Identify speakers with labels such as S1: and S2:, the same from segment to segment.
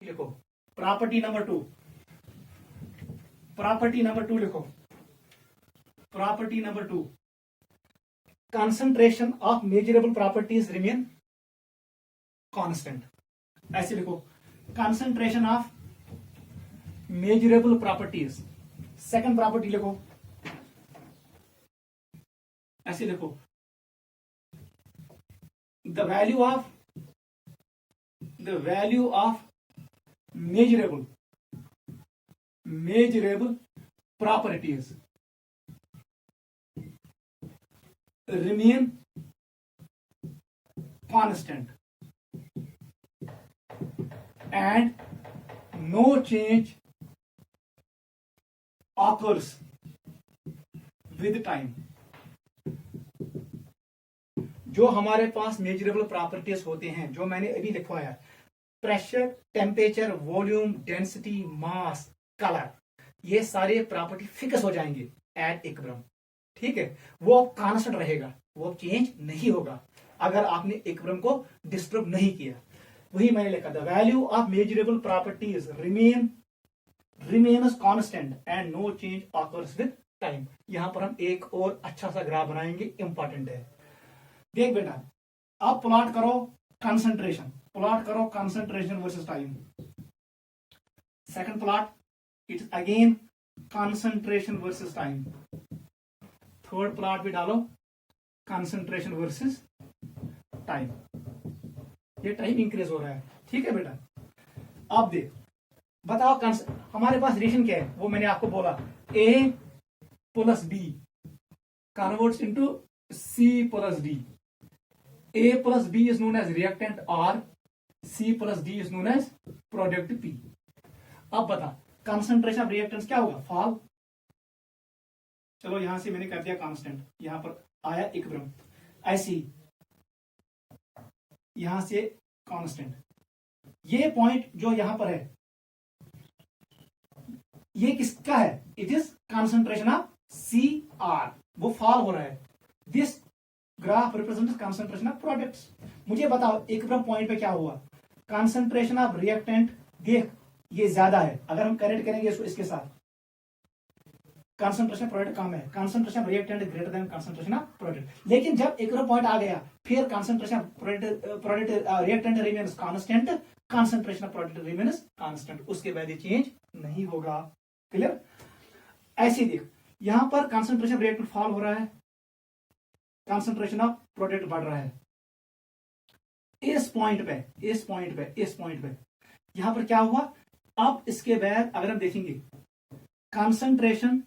S1: लिखो property number 2, property number 2 लिखो, property number 2, concentration of measurable properties remain constant. ऐसे लिखो concentration of measurable properties. Second property लिखो, ऐसे लिखो the value of measurable properties remain constant and no change occurs with time। जो हमारे पास measurable properties होते हैं, जो मैंने अभी लिखवाया, प्रेशर, टेम्परेचर, वॉल्यूम, डेंसिटी, मास, कलर, ये सारे प्रॉपर्टी फिक्स हो जाएंगे एट इक्विलिब्रियम। ठीक है, वो कांस्टेंट रहेगा, वो चेंज नहीं होगा अगर आपने इक्विलिब्रियम को डिस्टर्ब नहीं किया। वही मैंने लिखा था, value of measurable properties remains constant and no change occurs with time. यहां पर हम एक और अच्छा सा ग्राफ बनाएंगे, इंपॉर्टेंट है। देख बेटा, अब प्लॉट करो कंसंट्रेशन, प्लॉट करो concentration versus time. Second plot, it's again concentration versus time. Third plot भी डालो कंसंट्रेशन वर्सेस टाइम। ये टाइम इंक्रीज हो रहा है, ठीक है बेटा। अब देख, बताओ हमारे पास रिलेशन क्या है, वो मैंने आपको बोला, A plus B converts into C plus D. A plus B is known as reactant or C plus D is known as product P। अब बता कंसंट्रेशन ऑफ रिएक्टेंट्स क्या होगा, फॉल। चलो यहां से मैंने कर दिया कांस्टेंट, यहां पर आया इक्विलिब्रियम, ऐसी यहां से कांस्टेंट। ये पॉइंट जो यहां पर है, ये किसका है, it is concentration of CR, वो फॉल हो रहा है। This graph represents concentration of products. मुझे बताओ इक्विलिब्रियम पॉइंट पे क्या हुआ, कंसंट्रेशन ऑफ रिएक्टेंट, देख ये ज्यादा है, अगर हम करेक्ट करेंगे इसको इसके साथ, कंसंट्रेशन प्रोडक्ट कम है, concentration reactant greater than concentration of product. लेकिन जब इक्विलिब्रियम पॉइंट आ गया, फिर concentration product reactant remains constant, concentration of product remains constant, उसके बाद ये चेंज नहीं होगा। क्लियर। ऐसे देख, यहां पर कंसंट्रेशन रिएक्टेंट फॉल हो रहा है, कंसंट्रेशन ऑफ प्रोडक्ट बढ़ रहा है। इस पॉइंट पे यहां पर क्या हुआ, अब इसके बाद अगर हम देखेंगे, concentration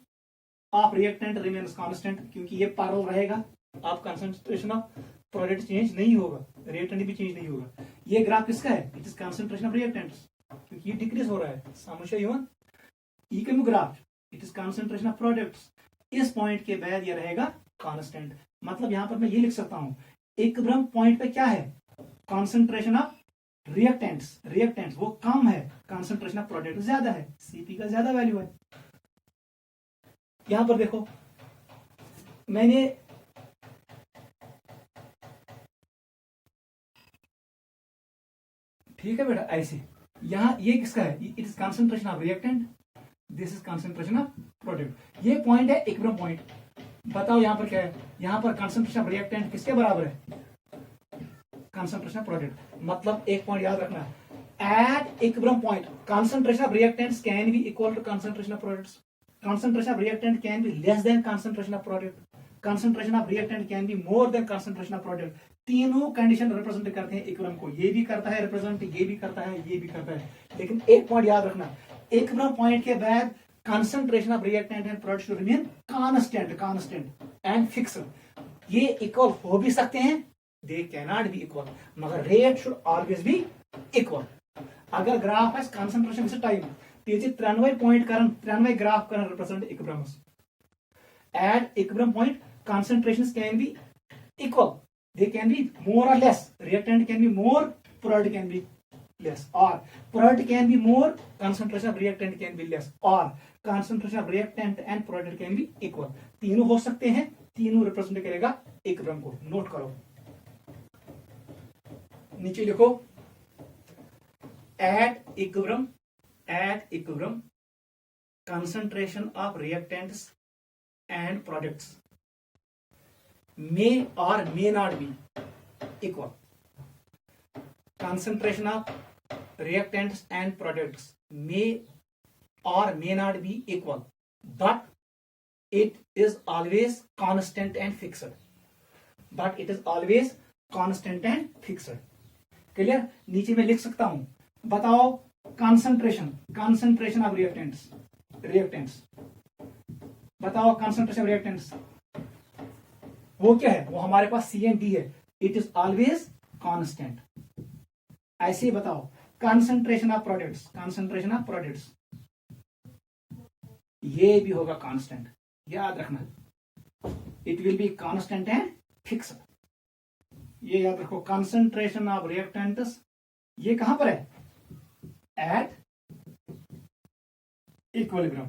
S1: of reactant remains constant, क्योंकि ये पैरेलल रहेगा, अब कंसंट्रेशन ऑफ प्रोडक्ट चेंज नहीं होगा, रिएक्टेंट भी चेंज नहीं होगा। ये ग्राफ किसका है, it is concentration of reactants, क्योंकि ये डिक्रीज हो रहा है। समझ even equilibrium graph, it is concentration of products. इस पॉइंट के बाद ये रहेगा कांस्टेंट। मतलब यहां पर मैं ये लिख सकता हूं, इक्विलिब्रियम पॉइंट पे क्या है, कंसंट्रेशन ऑफ रिएक्टेंट्स वो कम है, कंसंट्रेशन ऑफ प्रोडक्ट ज्यादा है, सीपी का ज्यादा वैल्यू है। यहां पर देखो, मैंने ठीक है बेटा, ऐसे यहां ये किसका है, it is concentration of reactant, this is concentration of product. ये पॉइंट है इक्विलिब्रियम पॉइंट। बताओ यहां पर क्या है, यहां पर कंसंट्रेशन ऑफ रिएक्टेंट किसके बराबर है, कंसंट्रेशन ऑफ प्रोडक्ट। मतलब एक पॉइंट याद रखना, at equilibrium point concentration of reactants can be equal to concentration of products, concentration of reactant can be less than concentration of product, concentration of reactant can be more than concentration of product. तीनों condition represent करते हैं equilibrium को, ये भी करता है represent, ये भी करता है, ये भी करता है। लेकिन एक पॉइंट याद रखना, इक्विलिब्रियम पॉइंट के बाद concentration of reactant and product should remain constant and fixed। ये इक्वल हो भी सकते हैं, they cannot be equal, मगर rate should always be equal। अगर ग्राफ है कंसंट्रेशन से टाइम, तेजी 93 पॉइंट करन 93 ग्राफ करन represent equilibrium. At equilibrium point concentrations can be equal, they can be more or less, reactant can be more, product can be less, or product can be more, concentration of reactant can be less, or concentration of reactant and product can be equal। तीनों हो सकते हैं, तीनों represent करेगा equilibrium को। Note करो, नीचे लिखो at equilibrium concentration of reactants and products may or may not be equal. Concentration of reactants and products may or may not be equal, but it is always constant and fixed. But it is always constant and fixed. Clear? नीचे में लिख सकता हूं, बताओ concentration of reactants बताओ concentration of reactants वो क्या है? वो हमारे पास सी एंड डी है. It is always constant. ऐसे ही बताओ कंसंट्रेशन ऑफ प्रोडक्ट्स ये भी होगा कांस्टेंट. याद रखना, it will be constant and fixed. ये याद रखो. कंसंट्रेशन ऑफ रिएक्टेंट्स ये कहां पर है? At equilibrium.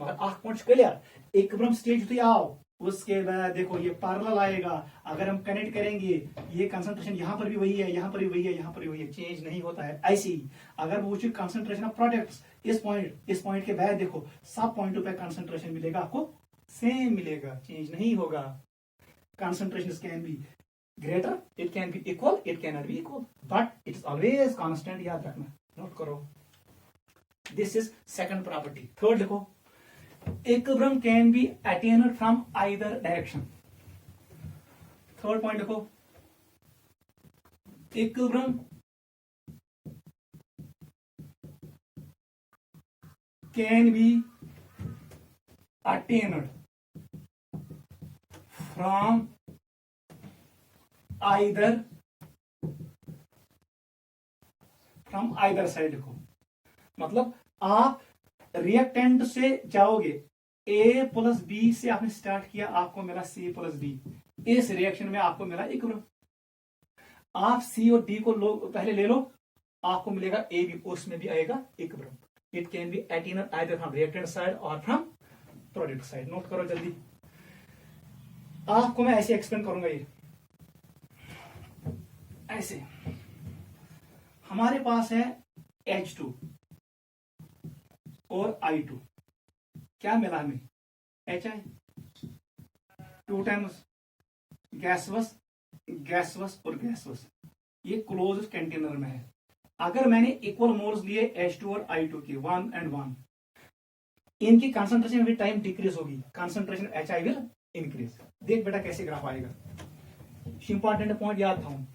S1: मगर अख पॉइंट क्लियर. इक्विलिब्रियम स्टेज युथुय आओ, उसके बाद देखो ये पैरेलल आएगा. अगर हम कनेक्ट करेंगे, ये कंसंट्रेशन यहां पर भी वही है, यहां पर भी वही है, यहां पर भी वही है, चेंज नहीं होता है. ऐसे ही अगर वो कंसंट्रेशन ऑफ प्रोडक्ट्स इस पॉइंट के बाद देखो, सब पॉइंटों पे कंसंट्रेशन मिलेगा आपको, सेम मिलेगा, चेंज नहीं होगा. Concentration can be greater, it can be equal, it can not be equal, but it is always constant. याद रखना, नोट करो. This is second property. Third देखो, equilibrium can be attained from either direction. Third point देखो, equilibrium can be attained from either side. देखो, मतलब आप reactant से जाओगे, ए प्लस बी से आपने स्टार्ट किया, आपको मिला सी प्लस डी. इस रिएक्शन में आपको मिला इक्विलिब्रियम. आप सी और डी को पहले ले लो, आपको मिलेगा ए बी, उसमें भी आएगा equilibrium. It can be attend either from reactant side और फ्रॉम प्रोडक्ट साइड. नोट करो जल्दी. आपको मैं ऐसे एक्सप्लेन करूंगा. ये ऐसे हमारे पास है H2 और I2. क्या मिला हमें? HI. 2 टाइम्स गैसवस और गैसवस. ये क्लोज कंटेनर में है. अगर मैंने इक्वल मोल्स लिए H2 और I2 की 1 and 1, इनकी कंसंट्रेशन विद टाइम डिक्रीज होगी, कंसंट्रेशन HI विल इंक्रीज. देख बेटा कैसे ग्राफ आएगा. इंपॉर्टेंट पॉइंट याद था.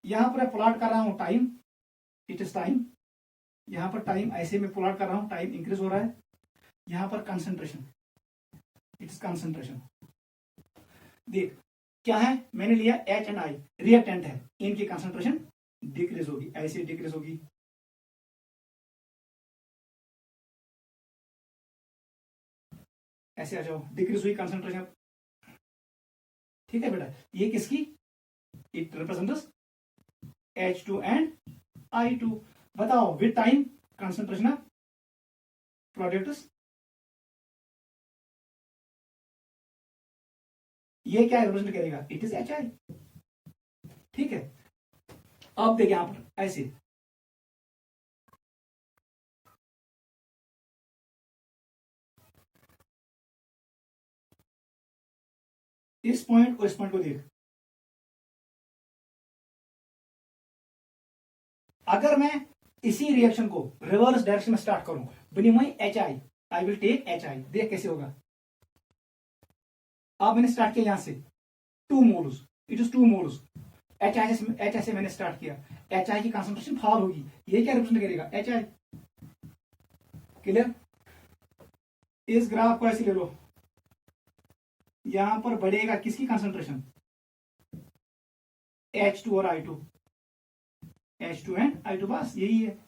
S1: यहां पर प्लॉट कर रहा हूं टाइम, इट इज टाइम. यहां पर टाइम ऐसे में प्लॉट कर रहा हूं, टाइम इंक्रीज हो रहा है. यहां पर कंसंट्रेशन, इट इज कंसंट्रेशन. देख क्या है, मैंने लिया H एंड I, रिएक्टेंट है, इनकी कंसंट्रेशन डिक्रीज होगी, ऐसे डिक्रीज होगी. ऐसे आ जाओ, डिक्रीज हुई कंसंट्रेशन. ठीक है बेटा, ये किसकी? It represents H2 and I2. बताओ with time concentration of products ये क्या रिप्रेजेंट करेगा? It is HI. ठीक है. अब देखिए यहां पर ऐसे, इस पॉइंट को देख. अगर मैं इसी रिएक्शन को रिवर्स डायरेक्शन में स्टार्ट करूं, बिनिमय HI, I will take HI. देख कैसे होगा. अब मैंने स्टार्ट किया यहां से 2 moles, it is 2 moles. HI से मैंने स्टार्ट किया, HI की कंसंट्रेशन फॉल होगी. ये क्या रिप्रेजेंट करेगा? HI. क्लियर? इस ग्राफ को ऐसे ले लो, यहां पर बढ़ेगा किसकी कंसंट्रेशन? H2 और I2. H2 एंड I2, बस यही है.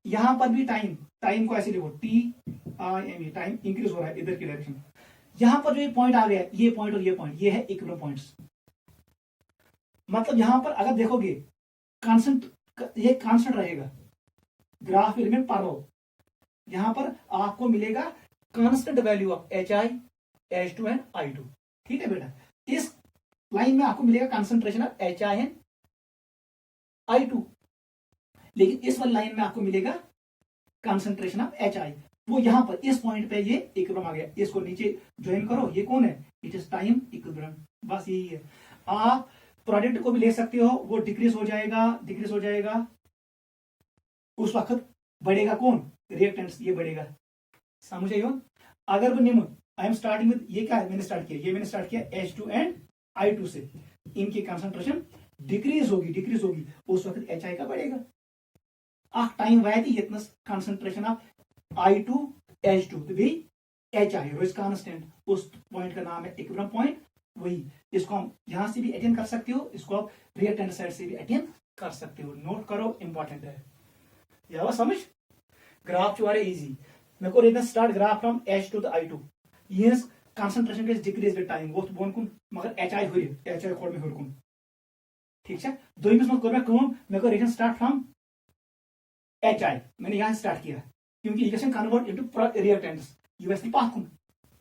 S1: यहां पर भी टाइम को ऐसे देखो, TIME, टाइम इंक्रीज हो रहा है इधर की डायरेक्शन. यहां पर जो ये पॉइंट आ गया, ये पॉइंट और ये पॉइंट, ये है इक्विलिब्रियम पॉइंट्स. मतलब यहां पर अगर देखोगे, ये कांस्टेंट रहेगा, ग्राफ विल रिमेन पैरेलल. यहां पर आपको मिलेगा constant value of HI, H2 and I2. ठीक है बेटा. इस लाइन में आपको मिलेगा कंसंट्रेशन ऑफ HI2, लेकिन इस वाली लाइन में आपको मिलेगा कंसंट्रेशन ऑफ HI। वो यहां पर इस पॉइंट पे ये इक्विलिब्रियम आ गया, इसको नीचे ज्वाइन करो, ये कौन है, इट इज टाइम इक्विलिब्रियम, बस यही है। आप प्रोडक्ट को भी ले सकते हो, वो डिक्रीज हो जाएगा, उस वक्त बढ़ेगा कौन, रिएक्टेंट्स, ये बढ़ेगा, समझ आए हो। अगर वो निम्न, आई एम स्टार्टिंग विद, ये क्या है, मैंने स्टार्ट किया H2 एंड I2 से, इनकी कंसंट्रेशन डिक्रीज होगी, उस वक्त HI का बढ़ेगा। टाइम वायत यतनस कंसंट्रेशन ऑफ I2 H2 तो भी HI रोज कांस्टेंट, उस पॉइंट का नाम है इक्विलिब्रियम पॉइंट। वही, इसको हम यहां से भी अटेन कर सकते हो, इसको आप रिएक्टेंट साइड से भी अटेन कर सकते हो, नोट करो, इंपॉर्टेंट है। यह समझ, ग्राफ इजी, मे कोर ये start graph from H2 to I2, यह कंसंट्रेशन गई डिक्रीज विद टाइम, वो बोन कुन, मगर HI खोल में हुरकुन, ठीक है। दोइमस मत कर मे कोर ये स्टार्ट फ्रॉम HI, मैंने यहां स्टार्ट किया क्योंकि ये कन्वर्ट इनटू रिएक्टेंट्स, ये वैसे पाथ कुन,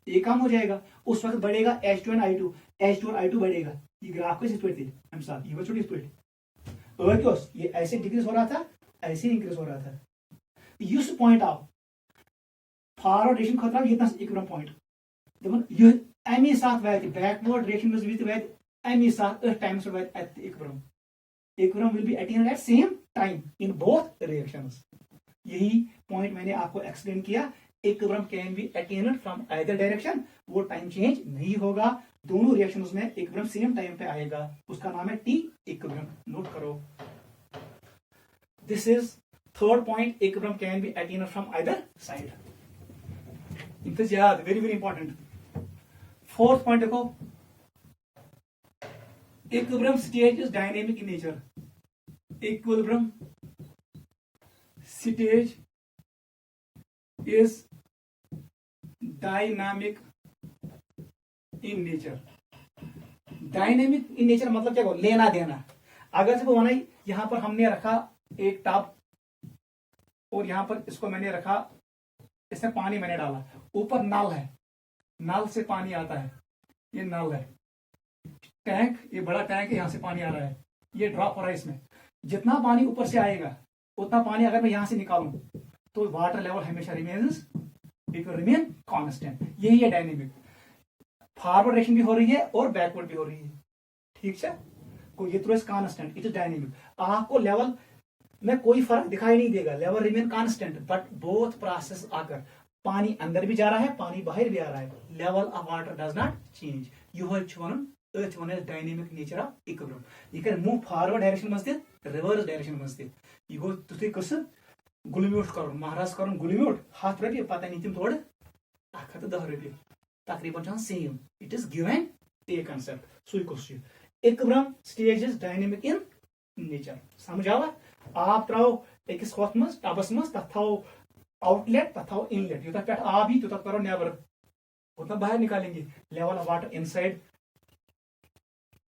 S1: ये काम हो जाएगा, उस वक्त बढ़ेगा H2 एंड I2, H2 और I2 बढ़ेगा, ये ग्राफ को स्प्लिट थी हम साथ, ये छोटी स्प्लिट, और क्यों ये ऐसे डिक्रीज हो रहा था, ऐसे इंक्रीज हो रहा था। Use point of forward reaction खतरा ये इक्विलिब्रियम पॉइंट, दपन ये अमी साथ वात बैकवर्ड रिएक्शन में भी वात अमी साथ टाइम से what at equilibrium will be attained at same time in both reactions. यही पॉइंट मैंने आपको एक्सप्लेन किया, equilibrium can be attained from either direction, वो टाइम चेंज नहीं होगा, दोनों रिएक्शंस में इक्विलिब्रियम सेम टाइम पे आएगा, उसका नाम है टी इक्विलिब्रियम, नोट करो। This is third point, equilibrium can be attained from either side, इनसे याद, very very important. Fourth point देखो, equilibrium stage is dynamic in nature, equilibrium stage is dynamic in nature. Dynamic in nature मतलब क्या, लेना देना। अगर से वो यहां पर हमने रखा एक टब और यहां पर इसको मैंने रखा, इसमें पानी मैंने डाला, ऊपर नल है, नल से पानी आता है, ये नल है, टैंक, ये बड़ा टैंक है, यहां से पानी आ रहा है, ये ड्रॉप हो रहा है, इसमें जितना पानी ऊपर से आएगा उतना पानी अगर मैं यहां से निकालूं तो वाटर लेवल हमेशा remains, it will remain constant. यही है डायनेमिक, फॉरवर्ड डायरेक्शन भी हो रही है और बैकवर्ड भी हो रही है, ठीक है, कोई ये तो कांस्टेंट, इट इज डायनेमिक। आपको लेवल में कोई फर्क दिखाई नहीं देगा, level remain constant, but both process आकर पानी अंदर भी जा रहा है, पानी बाहर भी आ रहा है, level of water does not change. यह डायनेमिक नेचर ऑफ इक्विलिब्रियम, यह कर मूव फॉरवर्ड डायरेक्शन मज रिवर्स डायरेक्शन मज यह गो तुथे कस गुलम्यूट कर, महाराज कर गुलम्यूट, 100 रुपये पता नहीं, तुम थोड़े 110 रुपये तकरीबन same, it is give and take concept, so equilibrium stage is dynamic in nature, समझ आवा। आप त्राओ अकिस होथ मज टबस मज, तथ थाओ आउटलेट, तथ थाओ इनलेट, यूत पे आब ही तूत करो नेबर, उतना बाहर निकालेंगे, level of water inside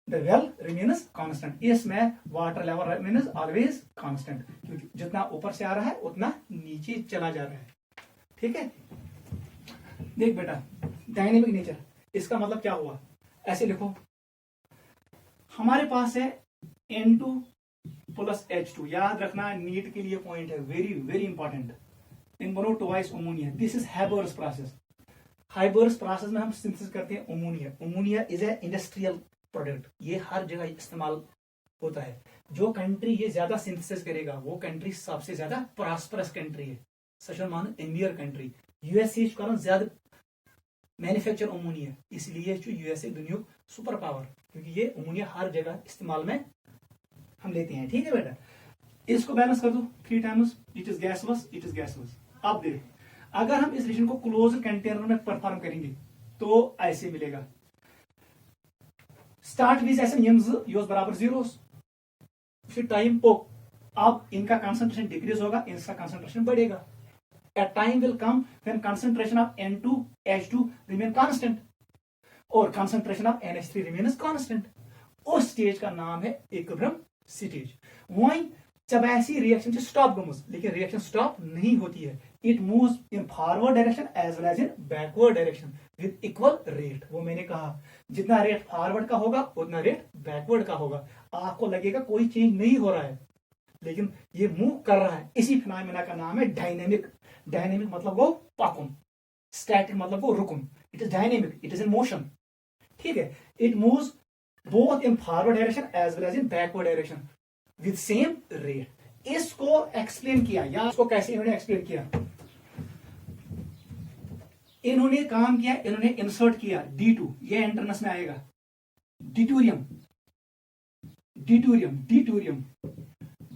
S1: the well remains constant, इसमें water level remains always constant, क्योंकि जितना ऊपर से आ रहा है उतना नीचे चला जा रहा है, ठीक है। देख बेटा, डायनेमिक नेचर, इसका मतलब क्या हुआ, ऐसे लिखो, हमारे पास है N2 प्लस H2, याद रखना नीट के लिए पॉइंट है, वेरी वेरी इंपॉर्टेंट, इन दोनों twice ammonia, this is Haber's process. Haber's process में हम सिंथेसिस करते हैं ammonia, ammonia is a industrial product, ये हर जगह इस्तेमाल होता है। जो कंट्री ये ज्यादा सिंथेसिस करेगा वो कंट्री सबसे ज्यादा प्रॉस्परस कंट्री है, सच मान एम्बियर कंट्री। यूएसए कर ज्यादा मैन्युफैक्चर अमोनिया, इसलिए यूएसए दुनिया सुपर पावर, क्योंकि ये अमोनिया हर जगह इस्तेमाल में हम लेते हैं, ठीक है बेटा। इसको बैलेंस कर दो 3 times, it is gaseous, it is gaseous. अब देख, अगर हम इस रिएक्शन को क्लोज कंटेनर में परफॉर्म करेंगे तो ऐसे मिलेगा, स्टार्ट विज ऐसे यूज बराबर 0, फिर टाइम ओ, अब इनका कंसंट्रेशन डिक्रीज होगा, इनका कंसंट्रेशन बढ़ेगा। A time will come when concentration of N2 H2 remain constant और concentration of NH3 remains constant, उस स्टेज का नाम है इक्विलिब्रियम स्टेज। वहीं जब ऐसी रिएक्शन स्टॉप गमस, लेकिन रिएक्शन स्टॉप नहीं होती है, it moves in forward direction as well as in backward direction with equal rate. वो मैंने कहा जितना रेट फॉरवर्ड का होगा उतना रेट बैकवर्ड का होगा। आपको लगेगा कोई चेंज नहीं हो रहा है, लेकिन ये मूव कर रहा है। इसी फिनोमेना का नाम है डायनेमिक। डायनेमिक मतलब वो पाकुन, स्टैटिक मतलब वो रुकुन। It is dynamic, it is in motion. ठीक है, it moves both in forward direction as well as in backward direction with same rate. इसको एक्सप्लेन किया, या इसको कैसे इन्होंने एक्सप्लेन किया, इन्होंने काम किया, इन्होंने इंसर्ट किया D2, ये एंट्रेंस में आएगा, डिटूरियम। डिटूरियम डिटूरियम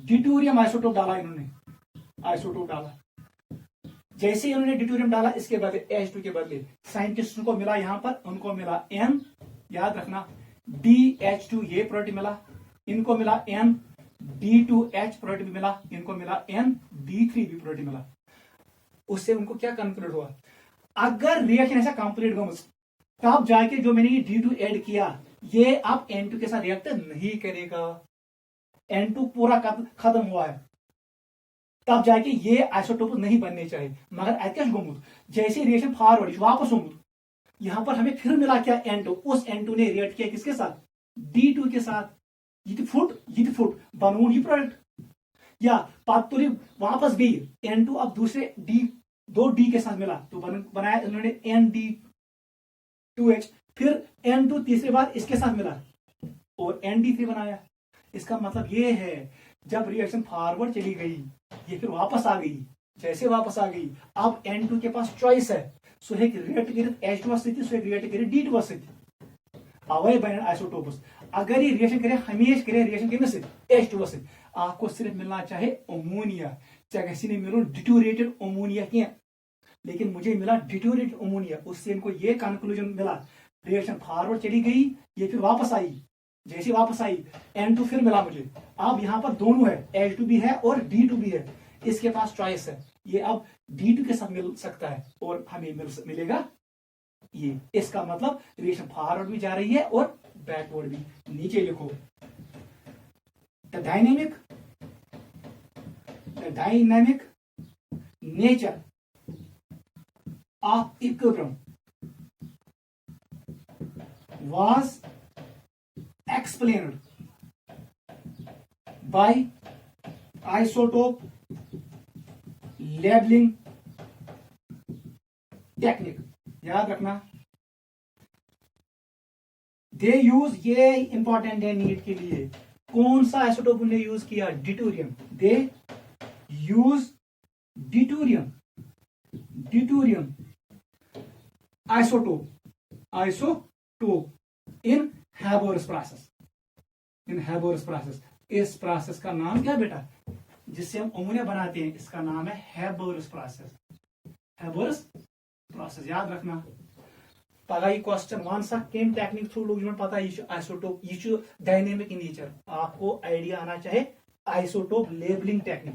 S1: डिटूरियम आइसोटोप डाला इन्होंने, आइसोटोप डाला। जैसे इन्होंने डिटूरियम डाला, इसके बदले H2 के बदले साइंटिस्ट को मिला, यहां पर उनको मिला N, याद रखना DH2 ये प्रोडक्ट मिला, इनको मिला N D2H प्रोडक्ट भी मिला, इनको मिला N D3 भी प्रोडक्ट मिला। उससे उनको क्या कंक्लूड हुआ, अगर रिएक्शन ऐसा कंप्लीट गो तब जाके जो मैंने ये D2 ऐड किया ये अब N2 के साथ रिएक्ट नहीं करेगा। N2 पूरा खत्म हुआ है, तब जाके ये आइसोटोप नहीं बनने चाहिए। मगर एकेश गोमुत जैसे रिएक्शन फॉरवर्ड वापस होमुत, यहां पर हमें फिर मिला क्या N2, उस N2 ने रिएक्ट किया किसके साथ, D2 के साथ। ये फुट बनून ही प्रोडक्ट, या पातुरी वापस गई N2 अब दूसरे दो D के साथ मिला तो बनाया इन्होंने ND2H, फिर N2 तीसरी बार इसके साथ मिला और ND3 बनाया। इसका मतलब ये है जब रिएक्शन फॉरवर्ड चली गई ये फिर वापस आ गई, जैसे वापस आ गई अब N2 के पास चॉइस है, सो है रिएक्ट करित H2 सहित, सो रिएक्ट करित D2 सहित, अवे बन आइसोटोपस। अगर ये रिएक्शन करे हमेशा करे रिएक्शन करने से H2 सहित, आपको सिर्फ मिलना चाहे अमोनिया, चाहे किसी ने मिलो डिटोरेटेड अमोनिया क्या, लेकिन मुझे मिला डिटोरेटेड अमोनिया। उससे इनको ये कंक्लूजन मिला रिएक्शन फॉरवर्ड चली गई, ये फिर वापस आई, जैसे वापस आई N2 फिर मिला मुझे। अब यहां पर दोनों है, H2 भी है और D2 भी है, इसके पास चॉइस है, ये अब D2 के साथ मिल सकता है और हमें मिलेगा ये। इसका मतलब रिएक्शन फॉरवर्ड भी जा रही है और बैकवर्ड भी। नीचे लिखो the dynamic nature of equilibrium was explained by isotope labeling technique। याद रखना दे यूज, ये इंपॉर्टेंट है नीट के लिए, कौन सा आइसोटोप ने यूज किया, डिटूरियम। दे यूज डिटूरियम आइसोटोप इन हैबर्स प्रोसेस। इस प्रोसेस का नाम क्या बेटा, जिससे हम अमोनिया बनाते हैं, इसका नाम है हैबर्स प्रोसेस। याद रखना पगा ये क्वेश्चन वन सा केम टेक्निक थ्रू लोग पता ये आइसोटोप, ये डायनेमिक इन नेचर। आपको आइडिया आना चाहे आइसोटोप लेबलिंग टेक्निक,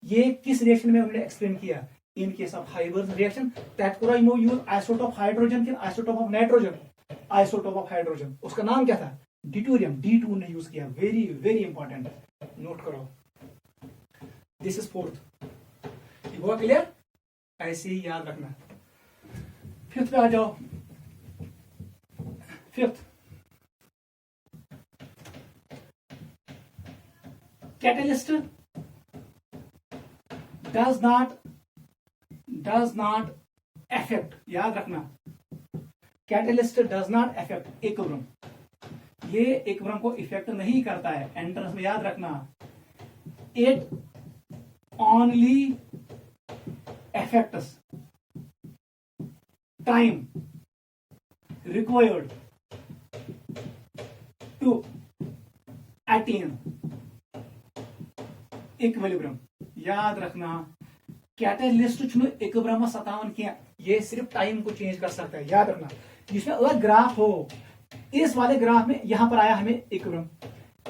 S1: ये किस रिएक्शन में हमने एक्सप्लेन किया, in case of Haber's reaction that पूरा यूज आइसोटोप हाइड्रोजन के isotope of nitrogen, isotope of hydrogen, उसका नाम क्या था, डिटूरियम, D2 ने यूज किया। वेरी वेरी इंपॉर्टेंट, नोट करो। दिस इज फोर्थ, हुआ क्लियर, ऐसे ही याद रखना। फिफ्थ पे आ जाओ। Fifth, catalyst does not affect, याद रखना catalyst does not affect equilibrium, ये इक्विलिब्रियम को इफेक्ट नहीं करता है। एंट्रेंस में याद रखना it only affects time required to attain equilibrium. याद रखना कैटलिस्ट इक्विलिब्रियम सतावन किया, ये सिर्फ टाइम को चेंज कर सकता है। याद रखना जिसमें अगर ग्राफ हो, इस वाले ग्राफ में यहां पर आया हमें इक्विलिब्रियम,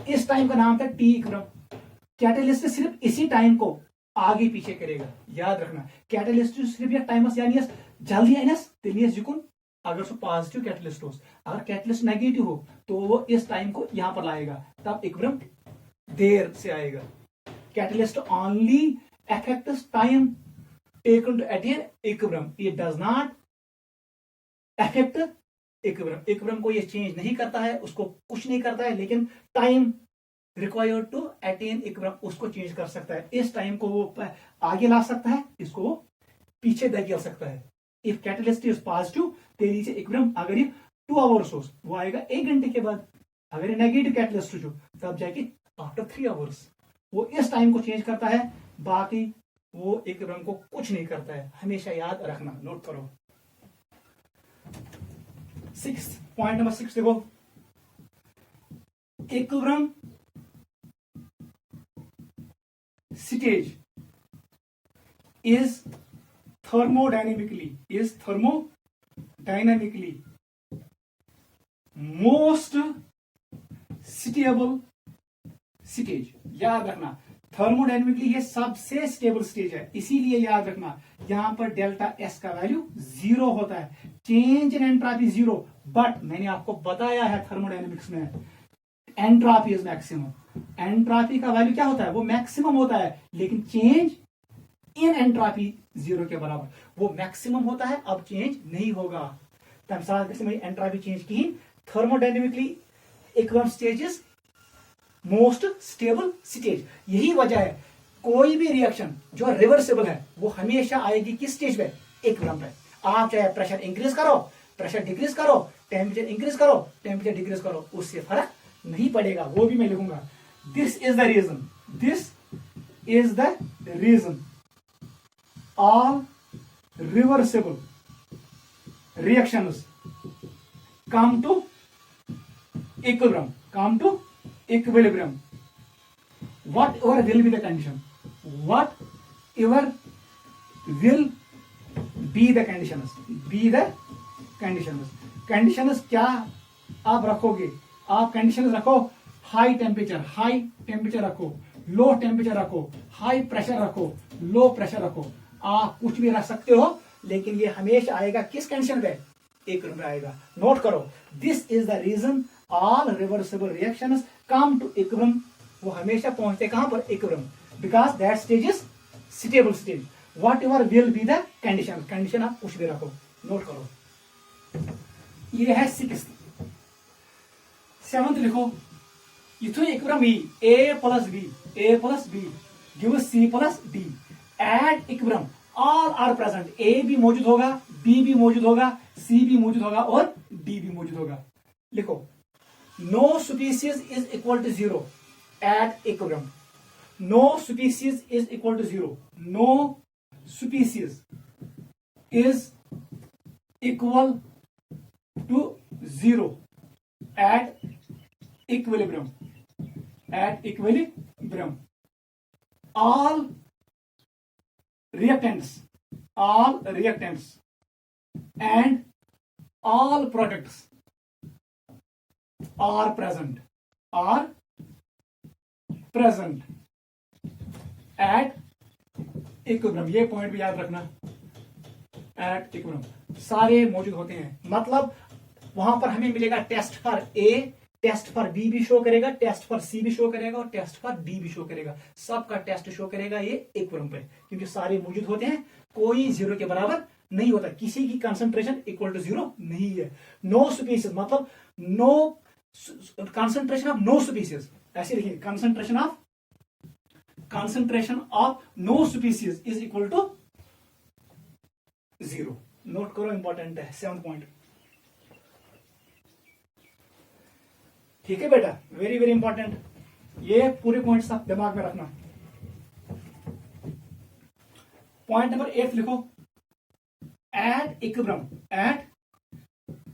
S1: इस टाइम का नाम था टी इक्विलिब्रियम। कैटलिस्ट सिर्फ इसी टाइम को आगे पीछे करेगा। याद रखना कैटलिस्ट सिर्फ यह टाइमस यानी जल्दी आइनस तेलियस जुकुन, अगर सो पॉजिटिव कैटलिस्ट हो, अगर कैटलिस्ट नेगेटिव हो तो वो इस टाइम को यहां पर लाएगा, तब इक्विलिब्रियम देर से आएगा। Catalyst only affects time taken to attain equilibrium. It does not affect equilibrium. equilibrium को ये चेंज नहीं करता है, उसको कुछ नहीं करता है, लेकिन time required to attain equilibrium उसको चेंज कर सकता है. इस टाइम को वो आगे ला सकता है, इसको वो पीछे धकेल सकता है. If catalyst is positive they reach equilibrium. अगर ये 2 आवर्स हो वो आएगा 1 घंटे के बाद. अगर ये नेगेटिव कैटलिस्ट हो तब जाके आफ्टर 3 आवर्स. वो इस टाइम को चेंज करता है, बाकी वो इक्विलिब्रियम को कुछ नहीं करता है. हमेशा याद रखना, नोट करो. पॉइंट नंबर 6 देखो. Equilibrium stage is thermodynamically most stable stage. याद रखना, थर्मोडायनेमिकली ये सबसे स्टेबल स्टेज है, इसीलिए याद रखना यहां पर डेल्टा एस का वैल्यू 0 होता है. चेंज इन एंट्रॉपी 0, बट मैंने आपको बताया है थर्मोडायनेमिक्स में एंट्रॉपी इज मैक्सिमम. एंट्रॉपी का वैल्यू क्या होता है, वो मैक्सिमम होता है, लेकिन चेंज इन एंट्रॉपी 0 के बराबर. वो मैक्सिमम होता है, अब चेंज नहीं होगा. एंट्रॉपी चेंज की. Thermodynamically equilibrium stage is most stable stage. यही वजह है कोई भी रिएक्शन जो रिवर्सिबल है वो हमेशा आएगी किस स्टेज पे, इक्विलिब्रियम पे. आप चाहे प्रेशर इंक्रीज करो, प्रेशर डिक्रीज करो, टेम्परेचर इंक्रीज करो, टेम्परेचर डिक्रीज करो, उससे फर्क नहीं पड़ेगा. वो भी मैं लिखूंगा. This is the reason all reversible reactions come to equilibrium. Whatever will be the condition, conditions क्या आप रखोगे, आप कंडीशंस रखो. हाई टेम्परेचर रखो, लो टेम्परेचर रखो, हाई प्रेशर रखो, लो प्रेशर रखो. आप कुछ भी रख सकते हो, लेकिन ये हमेशा आएगा किस कंडीशन पे, इक्विलिब्रियम में आएगा. नोट करो, this is the reason all reversible reactions come to equilibrium. वो हमेशा पहुंचते कहां पर, equilibrium, because that stage is stable stage. Whatever will be the condition आप कुछ भी रखो. नोट करो. ये है 6th. 7th लिखो. इथुन equilibrium A plus B gives C plus D. At equilibrium all are present. A भी मौजूद होगा, B भी मौजूद होगा, C भी मौजूद होगा और D भी मौजूद होगा. लिखो, no species is equal to 0 at equilibrium. No species is equal to 0. No species is equal to 0 at equilibrium. All reactants and all products are present at equilibrium. ये पॉइंट भी याद रखना. at equilibrium सारे मौजूद होते हैं, मतलब वहां पर हमें मिलेगा test for A, test for B भी शो करेगा, टेस्ट फॉर सी भी शो करेगा और टेस्ट फॉर डी भी शो करेगा. सबका टेस्ट शो करेगा ये इक्विलिब्रियम पे, क्योंकि सारे मौजूद होते हैं. कोई 0 के बराबर नहीं होता, किसी की कंसंट्रेशन इक्वल टू 0 नहीं है. नो स्पीसीज मतलब no concentration of no species, ऐसे लिखिए, concentration of no species is equal to 0. Note करो, इंपॉर्टेंट है. 7th point. ठीक है बेटा, वेरी वेरी इंपॉर्टेंट. ये पूरे पॉइंट्स आप दिमाग में रखना. पॉइंट नंबर 8 लिखो. एट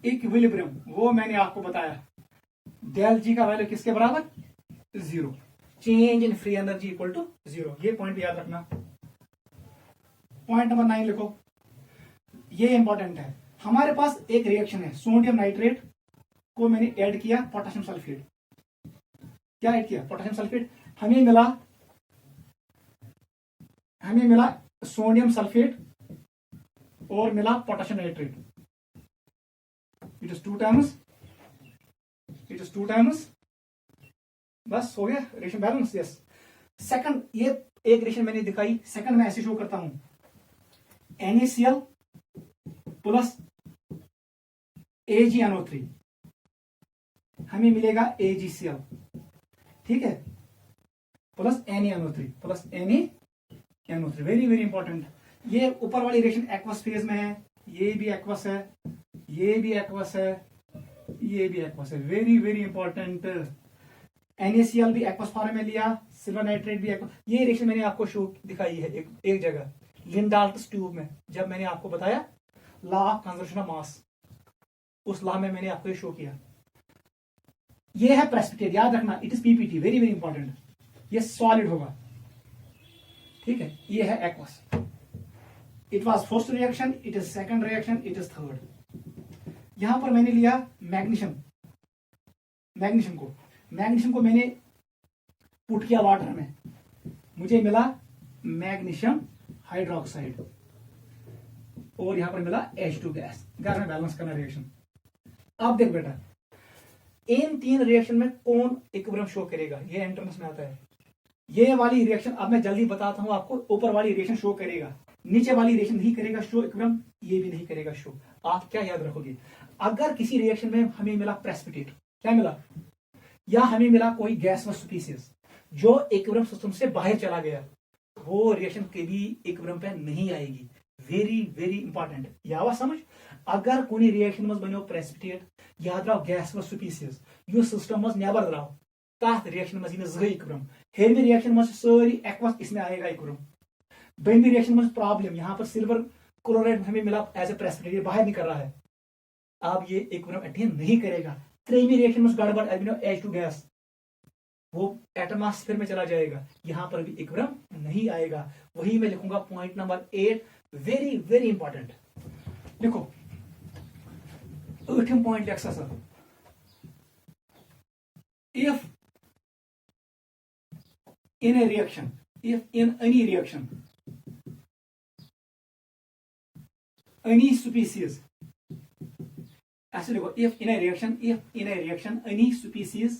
S1: इक्विलिब्रियम वो मैंने आपको बताया, डेल जी का वैल्यू किसके बराबर, 0. Change in free energy equal to 0. ये पॉइंट भी याद रखना. पॉइंट नंबर 9 लिखो. ये इंपॉर्टेंट है. हमारे पास एक रिएक्शन है, सोडियम नाइट्रेट को मैंने ऐड किया पोटेशियम सल्फेट. क्या ऐड किया, पोटेशियम सल्फेट. हमें मिला सोडियम सल्फेट और मिला potassium nitrate. It is 2 times. बस हो गया रिएक्शन बैलेंस. यस. सेकंड, ये एक रिएक्शन मैंने दिखाई, सेकंड मैं ऐसे शो करता हूं. NaCl प्लस AgNO3 हमें मिलेगा AgCl, ठीक है, plus NaNO3 very very important. ये ऊपर वाली रिएक्शन एक्वस फेज में है, ये भी एक्वस है, ये भी एक्वस है, ये भी एक्वस है, वेरी वेरी इंपॉर्टेंट। NaCl भी एक्वस फॉर्म में लिया, सिल्वर नाइट्रेट भी एक्वस। ये रिएक्शन मैंने आपको शो दिखाई है एक जगह लिंडाल्टस ट्यूब में, जब मैंने आपको बताया law of conservation of mass, उस लॉ में मैंने आपको ये शो किया। ये है प्रेसिपिटेट, याद रखना, it is PPT, very very important. ये सॉलिड होगा, ठीक है। ये है aqueous, it was first reaction, it is second reaction, it is third. यहां पर मैंने लिया मैग्नीशियम को मैंने पुट किया वाटर में, मुझे मिला मैग्नीशियम हाइड्रोक्साइड और यहां पर मिला H2 गैस। घर में बैलेंस करना रिएक्शन। अब देख बेटा, इन तीन रिएक्शन में कौन इक्विलिब्रियम शो करेगा, ये एंट्रेंस में आता है। ये वाली रिएक्शन अब मैं जल्दी बताता हूं आपको, ऊपर वाली रिएक्शन शो करेगा, नीचे वाली रिएक्शन नहीं करेगा शो इक्विलिब्रियम, ये भी नहीं करेगा शो। आप क्या याद रखोगे, अगर किसी रिएक्शन में हमें मिला प्रेसिपिटेट, क्या मिला, या हमें मिला कोई गैस व स्पीसीज जो इक्विलिब्रियम सिस्टम से बाहर चला गया, वो रिएक्शन कभी इक्विलिब्रियम पे नहीं आएगी। वेरी वेरी इंपॉर्टेंट, या समझ। अगर कोई रिएक्शन मज बनो प्रेसिपिटेट, याद रहो गैस व स्पीसीज यो सिस्टम मज नेबर द्राव, तथ रिएक्शन मज यह इक्विलिब्रियम। हेमी रिएक्शन मज सारी एक्वस, इसमें आएगा इक्विलिब्रियम। बनी रिएक्शन मज प्रॉब्लम, यहां पर सिल्वर क्लोराइड हमें मिला एज ए प्रेसिपिटेट, ये बाहर निकल रहा है, अब ये इक्विलिब्रियम अटेन नहीं करेगा। त्रेवी रिएक्शन मज गड़बड़, H2 गैस, वो एटमॉस्फेयर में चला जाएगा, यहां पर भी इक्विलिब्रियम नहीं आएगा। वही मैं लिखूंगा point number 8, very very important. लिखो 8 पॉइंट लिख सा, if in a reaction, if in any reaction, any species, ऐसे देखो, if in a reaction any species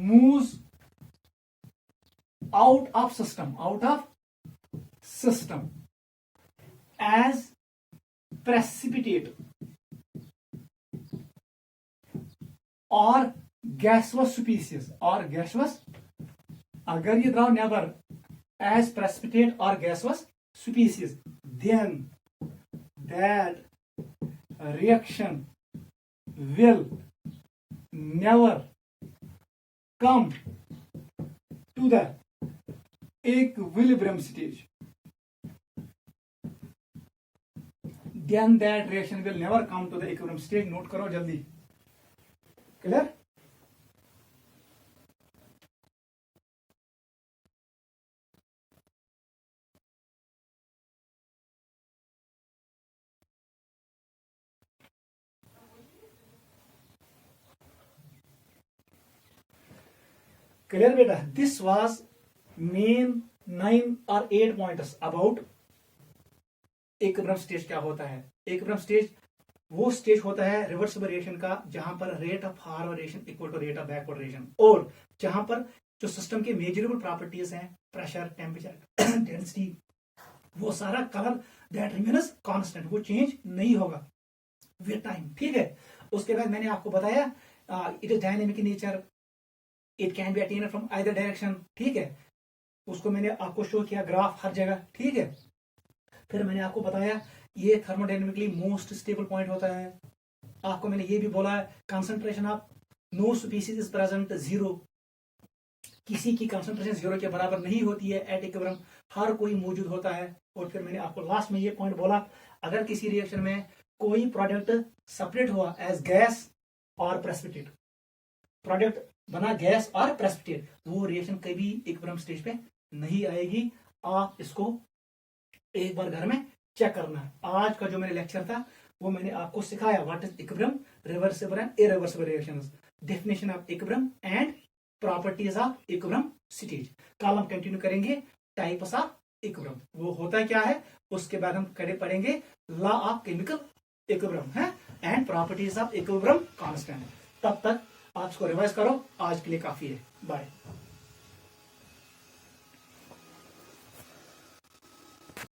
S1: moves out of system as precipitate or gaseous species, अगर ये द्रव neighbour as precipitate or gaseous species, then that reaction will never come to the equilibrium stage. Then that reaction will never come to the equilibrium stage. Note करो जल्दी, clear. Clear बेटा, this was main 9 और 8 points about equilibrium stage. क्या होता है equilibrium stage? वो stage होता है रिवर्सिबल रिएक्शन का, जहां पर rate of forward reaction equal to rate of backward reaction, और जहां पर जो सिस्टम के मेजरेबल प्रॉपर्टीज हैं, प्रेशर, टेम्परेचर, डेंसिटी, वो सारा कलर दैट रिमेन्स कांस्टेंट, वो चेंज नहीं होगा विद टाइम, ठीक है। उसके बाद मैंने आपको बताया it is dynamic in nature, it can be attained from either direction, ठीक है। उसको मैंने आपको शो किया ग्राफ हर जगह, ठीक है। फिर मैंने आपको बताया ये थर्मोडायनेमिकली मोस्ट स्टेबल पॉइंट होता है। आपको मैंने ये भी बोला concentration of no species is present 0, किसी की कंसंट्रेशन 0 के बराबर नहीं होती है एट इक्विलिब्रियम, हर कोई मौजूद होता है। और फिर मैंने आपको लास्ट में ये पॉइंट बोला, अगर किसी रिएक्शन में कोई प्रोडक्ट सेपरेट हुआ एज गैस और प्रेसिपिटेट, प्रोडक्ट बना गैस और प्रेसिपिटेट, वो रिएक्शन कभी इक्विलिब्रियम स्टेज पे नहीं आएगी। आप इसको एक बार घर में चेक करना। आज का जो मेरा लेक्चर था वो मैंने आपको सिखाया what is equilibrium, reversible and irreversible reactions, definition of equilibrium and properties of equilibrium stage. कल हम कंटिन्यू करेंगे टाइप्स ऑफ इक्विलिब्रियम, वो होता क्या है, उसके बाद हम पढ़ेंगे लॉ ऑफ केमिकल इक्विलिब्रियम है and properties of equilibrium constant. तब तक आप इसको रिवाइज करो, आज के लिए काफी है। बाय।